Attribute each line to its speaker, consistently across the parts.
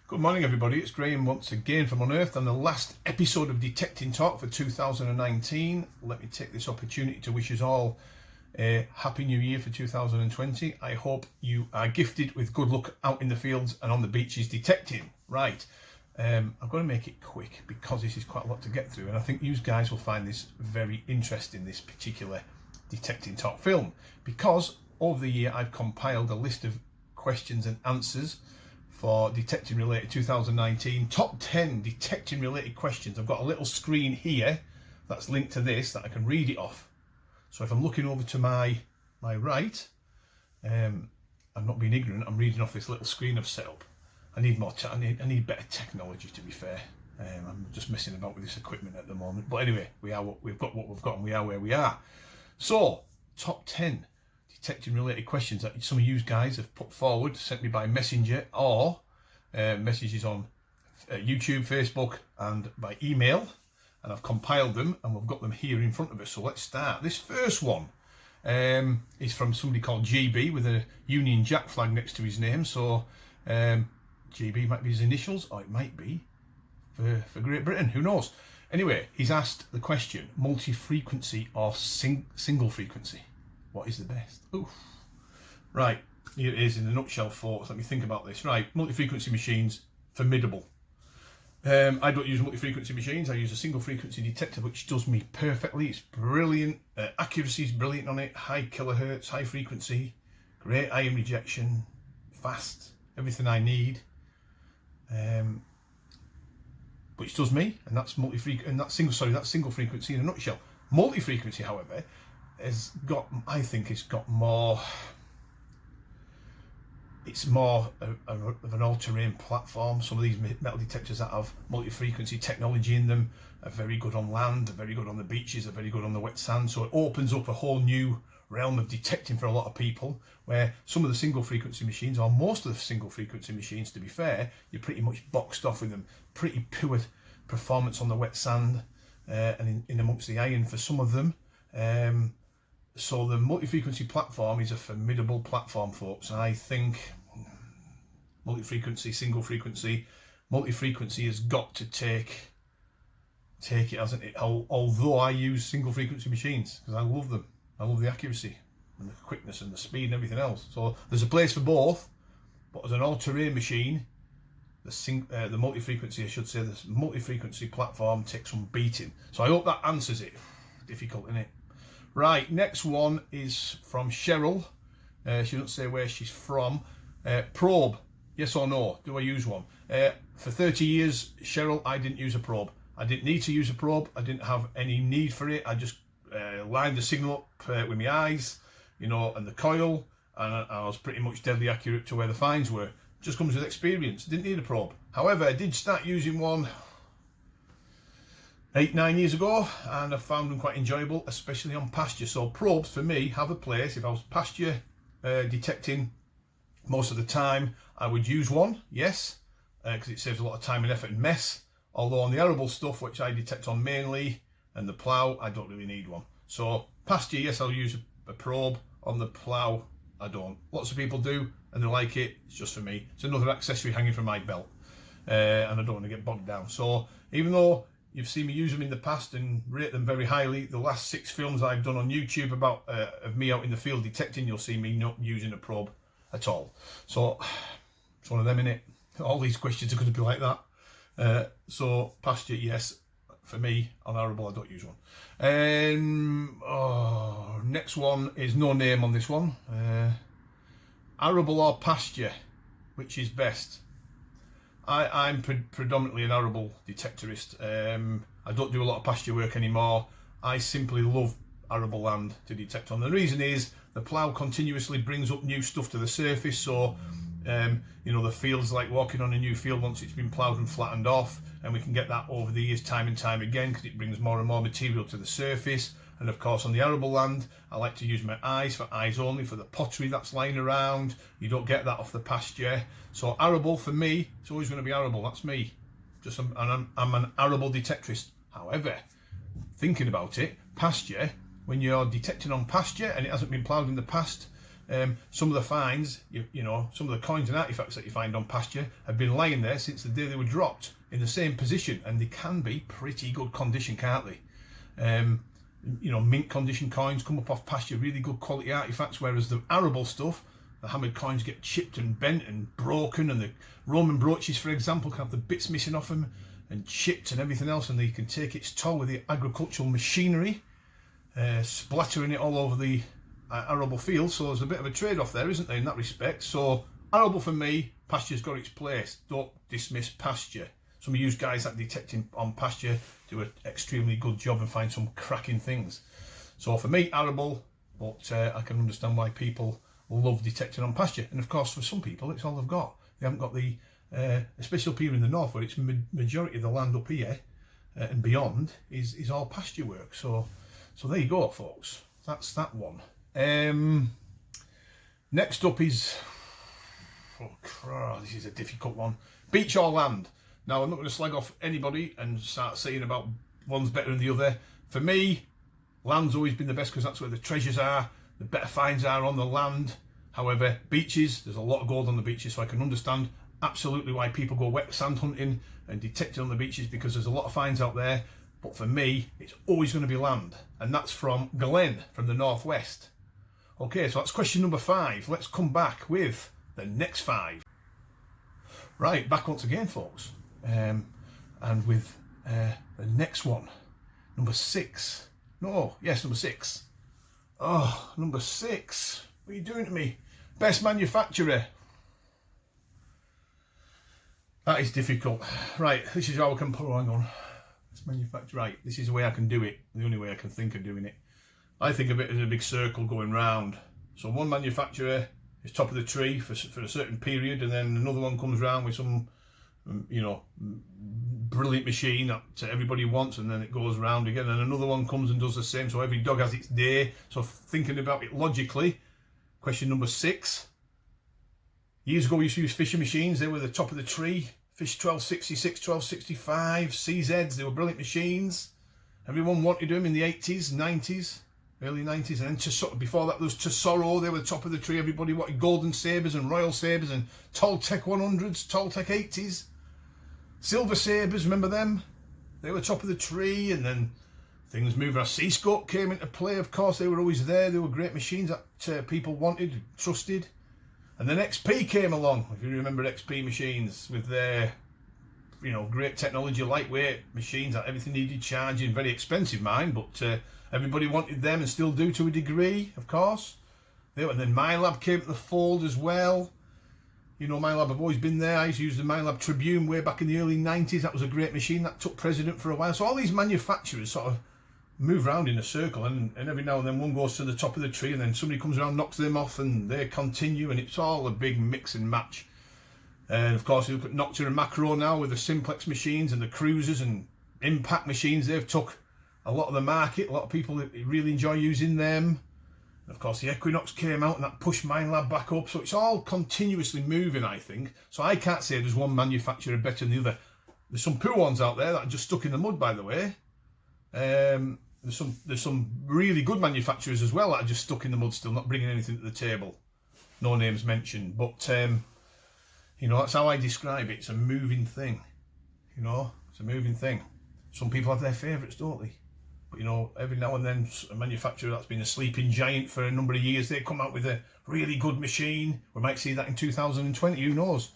Speaker 1: Good morning everybody, it's Graham once again from Unearthed and the last episode of Detecting Talk for 2019. Let me take this opportunity to wish us all a happy new year for 2020. I hope you are gifted with good luck out in the fields and on the beaches detecting. Right, I'm going to make it quick because this is quite a lot to get through and I think you guys will find this very interesting, this particular Detecting Talk film, because over the year I've compiled a list of questions and answers for detecting related 2019 top 10 detecting related questions. I've got a little screen here that's linked to this that I can read it off. So if I'm looking over to my right, I'm not being ignorant, I'm reading off this little screen I've set up. I need more I need better technology, to be fair. I'm just messing about with this equipment at the moment, but anyway, we've got what we've got and we are where we are. So top 10 detecting related questions that some of you guys have put forward, sent me by messenger or messages on YouTube, Facebook and by email, and I've compiled them and we've got them here in front of us. So let's start. This first one is from somebody called GB with a Union Jack flag next to his name. So GB might be his initials, or it might be for Great Britain, who knows. Anyway, he's asked the question, multi-frequency or single frequency? What is the best? Oof. Right, here it is in a nutshell, folks. Let me think about this. Right, multi-frequency machines, formidable. I don't use multi-frequency machines. I use a single frequency detector, which does me perfectly. It's brilliant. Accuracy is brilliant on it. High kilohertz, high frequency, great ion rejection, fast, everything I need. Which does me, and that's that's single frequency in a nutshell. Multi-frequency, however, has got, I think it's got more, it's more of an all-terrain platform. Some of these metal detectors that have multi-frequency technology in them are very good on land, they're very good on the beaches, they're very good on the wet sand. So it opens up a whole new realm of detecting for a lot of people, where some of the single frequency machines, or most of the single frequency machines to be fair, you're pretty much boxed off with them. Pretty poor performance on the wet sand and in amongst the iron for some of them. So the multi-frequency platform is a formidable platform, folks. I think multi-frequency, single frequency, multi-frequency has got to take it, hasn't it? Although I use single frequency machines because I love them. I love the accuracy and the quickness and the speed and everything else. So there's a place for both, but as an all-terrain machine, the multi-frequency, I should say, this multi-frequency platform takes some beating. So I hope that answers it. Difficult, isn't it? Right, next one is from Cheryl. She doesn't say where she's from. Probe, yes or no? Do I use one? For 30 years, Cheryl, I didn't use a probe. I didn't need to use a probe. I didn't have any need for it. I just lined the signal up with my eyes, you know, and the coil, and I was pretty much deadly accurate to where the finds were. Just comes with experience. Didn't need a probe. However, I did start using one 8-9 years ago, and I found them quite enjoyable, especially on pasture. So probes for me have a place. If I was pasture detecting most of the time, I would use one, yes, because it saves a lot of time and effort and mess. Although on the arable stuff, which I detect on mainly, and the plough, I don't really need one. So pasture, yes, I'll use a probe. On the plough, I don't. Lots of people do, and they like it. It's just for me. It's another accessory hanging from my belt, and I don't want to get bogged down. So even though you've seen me use them in the past and rate them very highly, the last 6 films I've done on YouTube about of me out in the field detecting, you'll see me not using a probe at all. So it's one of them, innit? All these questions are going to be like that. So pasture, yes. For me, on Arable, I don't use one. Next one is no name on this one. Arable or pasture, which is best? I'm predominantly an arable detectorist. I don't do a lot of pasture work anymore. I simply love arable land to detect on. The reason is the plough continuously brings up new stuff to the surface. So, you know, the field's like walking on a new field once it's been ploughed and flattened off. And we can get that over the years time and time again because it brings more and more material to the surface. And of course on the arable land, I like to use my eyes for eyes only for the pottery that's lying around. You don't get that off the pasture. So arable for me, it's always going to be arable. That's me. I'm an arable detectorist. However, thinking about it, pasture, when you're detecting on pasture and it hasn't been ploughed in the past, Some of the finds, you know, some of the coins and artifacts that you find on pasture have been lying there since the day they were dropped in the same position, and they can be pretty good condition, can't they? You know, mint condition coins come up off pasture, really good quality artifacts, whereas the arable stuff, the hammered coins, get chipped and bent and broken, and the Roman brooches, for example, can have the bits missing off them and chipped and everything else, and they can take its toll with the agricultural machinery, splattering it all over the arable field. So there's a bit of a trade-off there, isn't there, in that respect? So arable for me, pasture's got its place. Don't dismiss pasture. Some of you guys that detecting on pasture do an extremely good job and find some cracking things. So for me, arable, but I can understand why people love detecting on pasture. And of course, for some people, it's all they've got. They haven't got the, especially up here in the north, where it's majority of the land up here and beyond is all pasture work. So there you go, folks. That's that one. Next up is, this is a difficult one. Beach or land? Now, I'm not going to slag off anybody and start saying about one's better than the other. For me, land's always been the best because that's where the treasures are, the better finds are on the land. However, beaches, there's a lot of gold on the beaches, so I can understand absolutely why people go wet sand hunting and detecting on the beaches, because there's a lot of finds out there. But for me, it's always going to be land, and that's from Glenn from the northwest. Okay, so that's question number 5. Let's come back with the next 5. Right, back once again, folks. And with the next one, number 6. No, yes, number 6. Oh, number 6. What are you doing to me? Best manufacturer. That is difficult. Right, this is how I can put hang on. Best manufacturer. Right, this is the way I can do it. The only way I can think of doing it. I think of it as a big circle going round. So one manufacturer is top of the tree for a certain period, and then another one comes round with some, you know, brilliant machine that everybody wants, and then it goes round again, and another one comes and does the same. So every dog has its day. So thinking about it logically, question number 6. Years ago we used to use fishing machines. They were the top of the tree. Fish 1266, 1265, CZs, they were brilliant machines. Everyone wanted them in the 80s, 90s, early 90s, and then before that there was Tesoro. They were the top of the tree. Everybody wanted Golden Sabres and Royal Sabres and Toltec 100s, Toltec 80s. Silver Sabres, remember them? They were top of the tree, and then things moved. Our Seascope came into play, of course. They were always there. They were great machines that people wanted, trusted. And then XP came along, if you remember XP machines, with their, you know, great technology, lightweight machines that everything needed charging, very expensive, mind, but everybody wanted them and still do to a degree, of course. And then MyLab came to the fold as well. You know, MyLab have always been there. I used to use the MyLab Tribune way back in the early 90s. That was a great machine that took precedent for a while. So all these manufacturers sort of move around in a circle, and every now and then one goes to the top of the tree, and then somebody comes around, knocks them off, and they continue, and it's all a big mix and match. And of course, you look at Nocta and Macro now with the simplex machines and the cruisers and impact machines. They've took a lot of the market. A lot of people really enjoy using them. And of course, the Equinox came out, and that pushed MindLab back up. So it's all continuously moving, I think. So I can't say there's one manufacturer better than the other. There's some poor ones out there that are just stuck in the mud, by the way. There's some really good manufacturers as well that are just stuck in the mud still, not bringing anything to the table. No names mentioned, but you know, that's how I describe it. It's a moving thing. You know, it's a moving thing. Some people have their favourites, don't they? But you know, every now and then a manufacturer that's been a sleeping giant for a number of years, they come out with a really good machine. We might see that in 2020, who knows,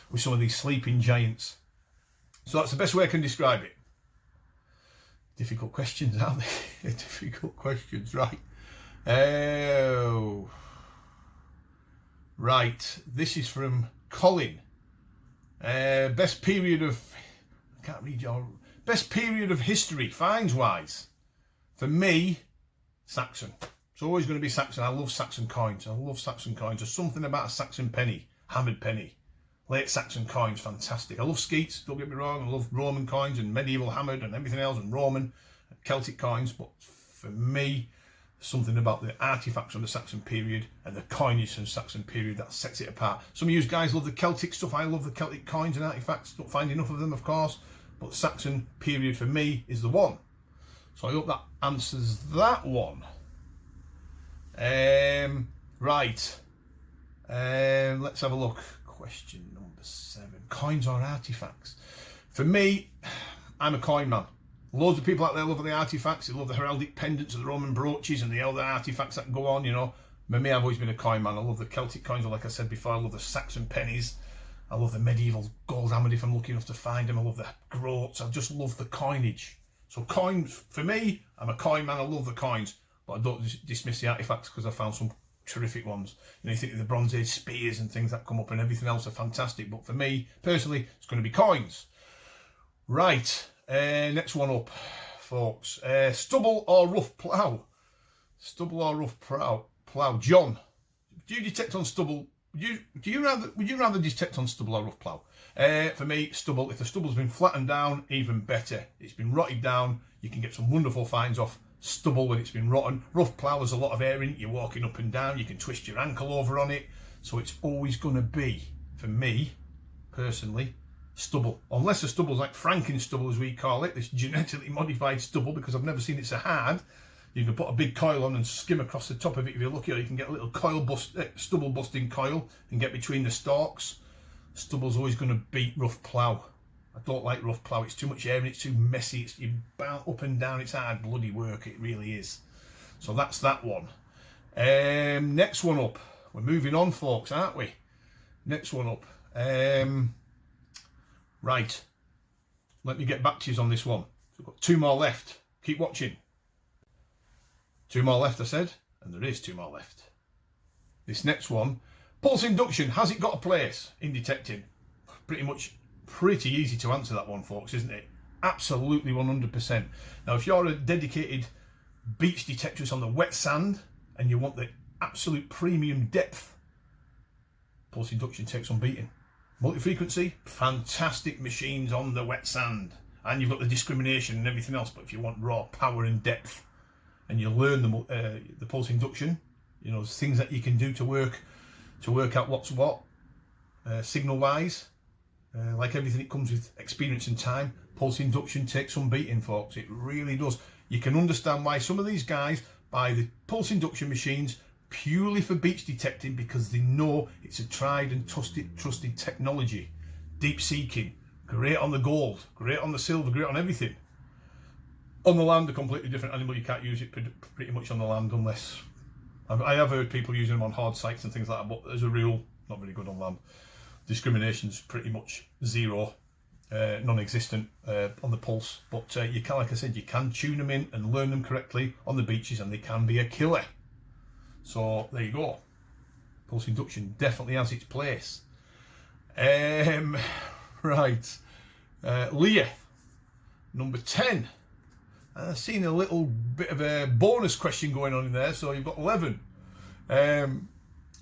Speaker 1: with some of these sleeping giants. So that's the best way I can describe it. Difficult questions, aren't they? Difficult questions, right? Oh, right. This is from Colin. Best period of, I can't read your, best period of history, finds wise. For me, Saxon. It's always going to be Saxon. I love Saxon coins. I love Saxon coins. There's something about a Saxon penny, hammered penny. Late Saxon coins, fantastic. I love skeets, don't get me wrong. I love Roman coins and medieval hammered and everything else, and Roman and Celtic coins. But for me, something about the artifacts from the Saxon period and the coinage from the Saxon period that sets it apart. Some of you guys love the Celtic stuff. I love the Celtic coins and artifacts. Don't find enough of them, of course. But the Saxon period for me is the one. So I hope that answers that one. Right. Let's have a look. Question number 7. Coins or artifacts? For me, I'm a coin man. Loads of people out there love the artifacts. They love the heraldic pendants, the Roman brooches, and the other artifacts that go on, you know. For me, I've always been a coin man. I love the Celtic coins, like I said before. I love the Saxon pennies. I love the medieval gold hammered if I'm lucky enough to find them. I love the groats. I just love the coinage. So coins, for me, I'm a coin man. I love the coins. But I don't dismiss the artifacts because I found some terrific ones. You know, you think of the Bronze Age spears and things that come up and everything else are fantastic. But for me, personally, it's going to be coins. Right, next one up, folks. Stubble or rough plough? Stubble or rough plough? John, do you detect on stubble? Would you rather detect on stubble or rough plough? For me, stubble. If the stubble's been flattened down, even better. It's been rotted down. You can get some wonderful finds off stubble when it's been rotten. Rough plough has a lot of air in it. You're walking up and down. You can twist your ankle over on it. So it's always going to be, for me, personally, stubble. Unless the stubble's like Franken stubble, as we call it, this genetically modified stubble, because I've never seen it so hard. You can put a big coil on and skim across the top of it if you're lucky, or you can get a little stubble busting coil and get between the stalks. Stubble's always going to beat rough plough. I don't like rough plough. It's too much air and it's too messy. It's you bounce up and down. It's hard bloody work. It really is. So that's that one. Next one up. We're moving on, folks, aren't we? Next one up. Right. Let me get back to you on this one. So we've got 2 more left. Keep watching. 2 more left, I said, and there is 2 more left. This next one, pulse induction, has it got a place in detecting? Pretty easy to answer that one, folks, isn't it? Absolutely 100%. Now, if you're a dedicated beach detectorist on the wet sand and you want the absolute premium depth, pulse induction takes on beating. Multi-frequency, fantastic machines on the wet sand, and you've got the discrimination and everything else. But if you want raw power and depth, and you learn the pulse induction, you know, things that you can do to work out what's what, signal wise, like everything, it comes with experience and time. Pulse induction takes some beating, folks. It really does. You can understand why some of these guys buy the pulse induction machines purely for beach detecting, because they know it's a tried and trusted technology. Deep seeking, great on the gold, great on the silver, great on everything. On the land, a completely different animal. You can't use it pretty much on the land unless... I have heard people using them on hard sites and things like that, but as a rule, not very good on land. Discrimination's pretty much zero, non-existent on the pulse. But you can, like I said, you can tune them in and learn them correctly on the beaches, and they can be a killer. So there you go. Pulse induction definitely has its place. Right, Leah, number 10. I've seen a little bit of a bonus question going on in there, so you've got 11.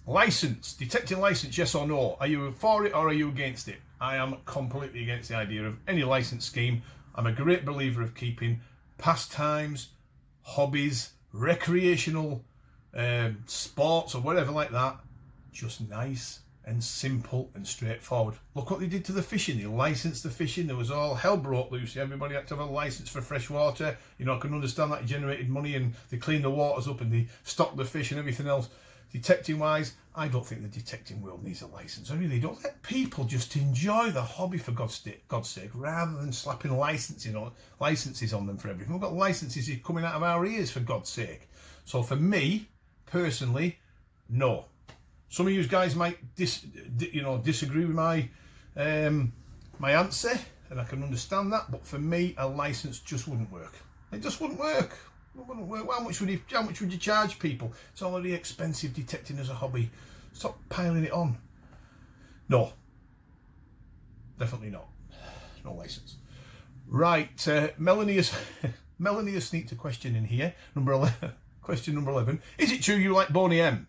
Speaker 1: License, detecting license, yes or no? Are you for it or are you against it? I am completely against the idea of any license scheme. I'm a great believer of keeping pastimes, hobbies, recreational sports or whatever like that just nice and simple and straightforward. Look what they did to the fishing. They licensed the fishing. There was all hell broke loose. Everybody had to have a license for fresh water. You know, I can understand that it generated money, and they cleaned the waters up and they stocked the fish and everything else. Detecting wise, I don't think the detecting world needs a license. I really don't. Let people just enjoy the hobby, for God's sake, rather than slapping licenses on them for everything. We've got licenses coming out of our ears, for God's sake. So for me personally, no. Some of you guys might disagree with my my answer, and I can understand that. But for me, a license just wouldn't work. It just wouldn't work. It wouldn't work. How much would you charge people? It's already expensive detecting as a hobby. Stop piling it on. No, definitely not. No license. Right, Melanie has sneaked a question in here. Number 11. Question number 11. Is it true you like Boney M?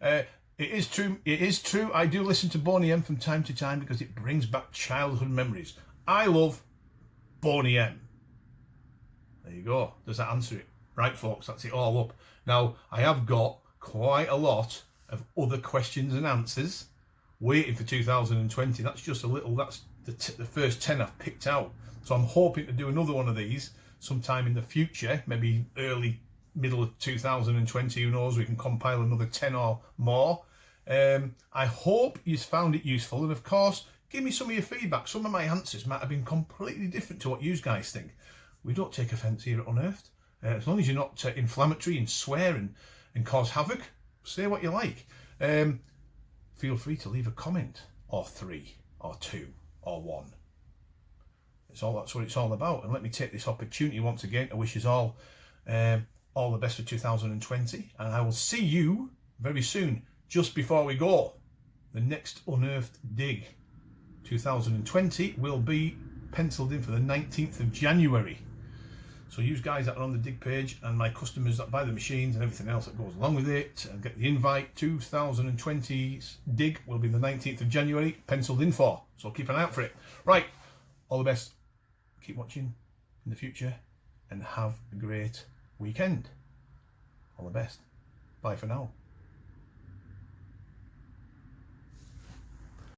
Speaker 1: It is true. It is true. I do listen to Boney M from time to time because it brings back childhood memories. I love Boney M. There you go. Does that answer it? Right, folks, that's it all up. Now, I have got quite a lot of other questions and answers waiting for 2020. That's just a little, that's the first 10 I've picked out. So I'm hoping to do another one of these sometime in the future, maybe middle of 2020, who knows, we can compile another 10 or more. I hope you found it useful, and of course, give me some of your feedback. Some of my answers might have been completely different to what you guys think. We don't take offence here at Unearthed. As long as you're not inflammatory and swear and cause havoc, say what you like. Feel free to leave a comment, or 3, or 2, or 1. That's what it's all about. And let me take this opportunity once again to wish us all the best for 2020. And I will see you very soon. Just before we go, the next Unearthed dig 2020 will be penciled in for the 19th of January. So you guys that are on the dig page and my customers that buy the machines and everything else that goes along with it and get the invite, 2020's dig will be the 19th of January, penciled in for. So keep an eye out for it. Right, all the best. Keep watching in the future and have a great weekend. All the best. Bye for now.